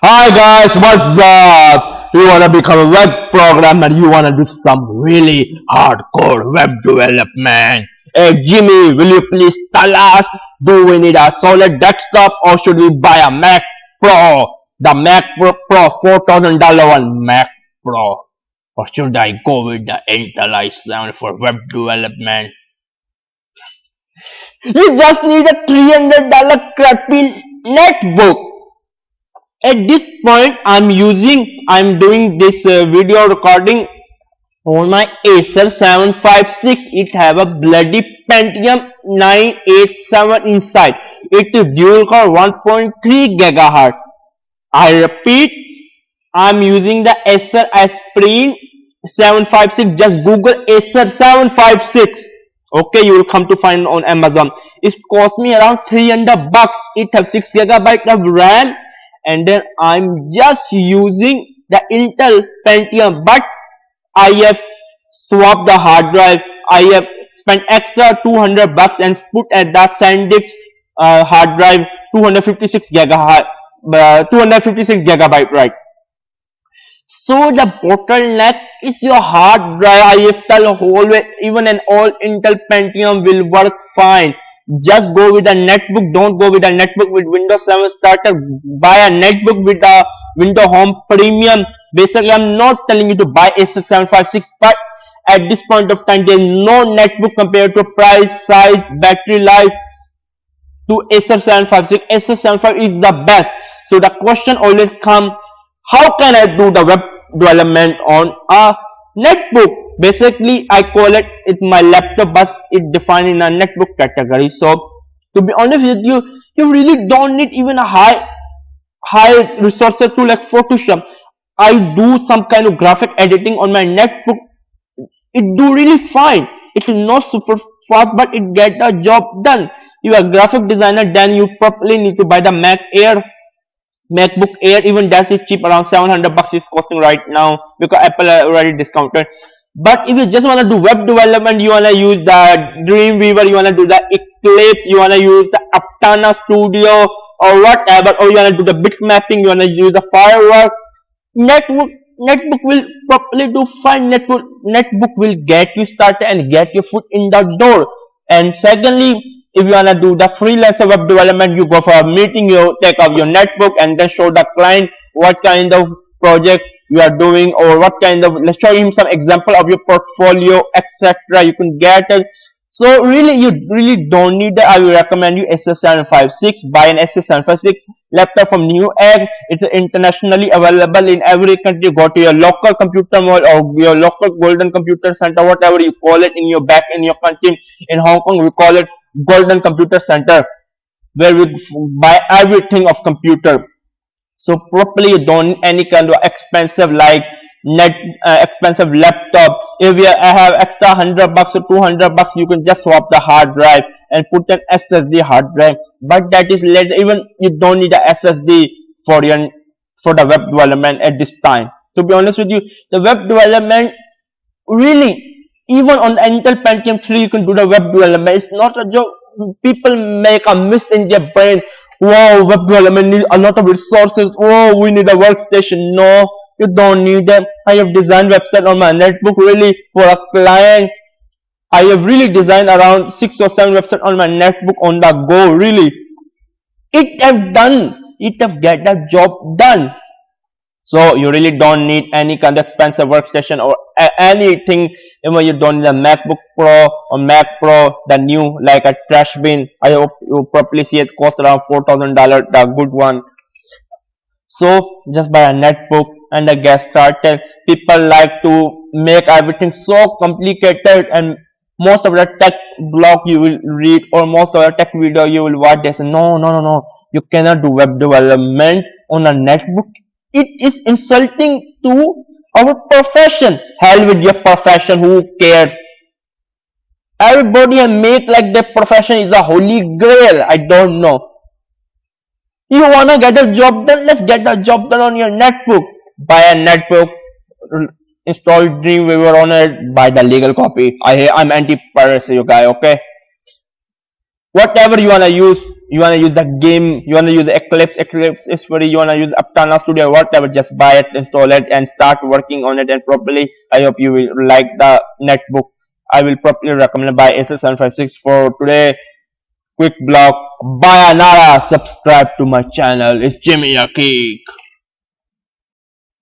Hi guys, what's up? You wanna become a web programmer? You wanna do some really hardcore web development? Hey Jimmy, will you please tell us? Do we need a solid desktop or should we buy a Mac Pro? The Mac Pro $4,000 one Mac Pro, or should I go with the Intel i7 for web development? You just need a $300 crappy netbook. At this point, I'm doing this video recording on my Acer 756. It have a bloody Pentium 987 inside. It is dual core 1.3 GHz. I repeat, I'm using the Acer Aspirin 756. Just Google Acer 756. Okay, you will come to find on Amazon. It cost me around $300. It have 6 GB of RAM, and then I'm just using the Intel Pentium, but I have swapped the hard drive. I have spent extra $200 and put at the SanDisk hard drive 256 gigabyte, 256 gigabyte, right? So the bottleneck is your hard drive. I have tell always, even an all Intel Pentium will work fine. Just go with a netbook. Don't go with a netbook with Windows 7 starter. Buy a netbook with a Windows Home Premium. Basically, I'm not telling you to buy Acer 756, but at this point of time, there is no netbook compared to price, size, battery life to Acer 756. Acer 756 is the best. So the question always comes, how can I do the web development on a netbook? Basically, I call it my laptop, but it defined in a netbook category. So to be honest with you, you really don't need even a high resources to like Photoshop. I do some kind of graphic editing on my netbook. It do really fine. It is not super fast, but it get the job done. You are a graphic designer, then you probably need to buy the MacBook Air. Even that is cheap, around $700 is costing right now because Apple already discounted. But if you just want to do web development, you want to use the Dreamweaver, you want to do the Eclipse, you want to use the Aptana Studio or whatever, or you want to do the bit mapping, you want to use the Firework. Netbook will probably do fine. Netbook will get you started and get your foot in the door. And secondly, if you wanna do the freelancer web development, you go for a meeting, you take up your netbook and then show the client what kind of project you are doing, or what kind of, let's show him some example of your portfolio, etc. You can get it. So really, you really don't need that. I will recommend you Acer 756. Buy an Acer 756 laptop from Newegg. It's internationally available in every country. Go to your local computer mall or your local golden computer center, whatever you call it in your back in your country. In Hong Kong, we call it golden computer center, where we buy everything of computer. So properly, you don't need any kind of expensive like expensive laptop. If you have extra $100 or $200, you can just swap the hard drive and put an SSD hard drive. But that is later. Even you don't need a SSD for the web development at this time. To be honest with you, the web development really, even on the Intel Pentium 3, you can do the web development. It's not a joke. People make a mist in their brain. Wow, web development needs a lot of resources. Oh, we need a workstation. No, you don't need them. I have designed website on my netbook really for a client. I have really designed around 6 or 7 websites on my netbook on the go. Really, it have done. It have get the job done. So you really don't need any kind of expensive workstation or anything. Even you don't need a MacBook Pro or Mac Pro, the new like a trash bin. I hope you probably see it cost around $4,000, the good one. So just buy a netbook and get started. People like to make everything so complicated, and most of the tech blog you will read or most of the tech video you will watch, they say no, you cannot do web development on a netbook. It is insulting to our profession. Hell with your profession, who cares? Everybody make like their profession is a holy grail. I don't know. You wanna get a job done? Let's get the job done on your netbook. Buy a netbook, install Dreamweaver on it, buy the legal copy. I'm anti-piracy, you guy, okay? whatever you wanna use the game, you wanna use Eclipse is free, you wanna use Aptana Studio, whatever, just buy it, install it, and start working on it and properly. I hope you will like the netbook. I will properly recommend buy Asus 756 for today. Quick block. Bye Nara. Subscribe to my channel. It's Jimmy a Geek.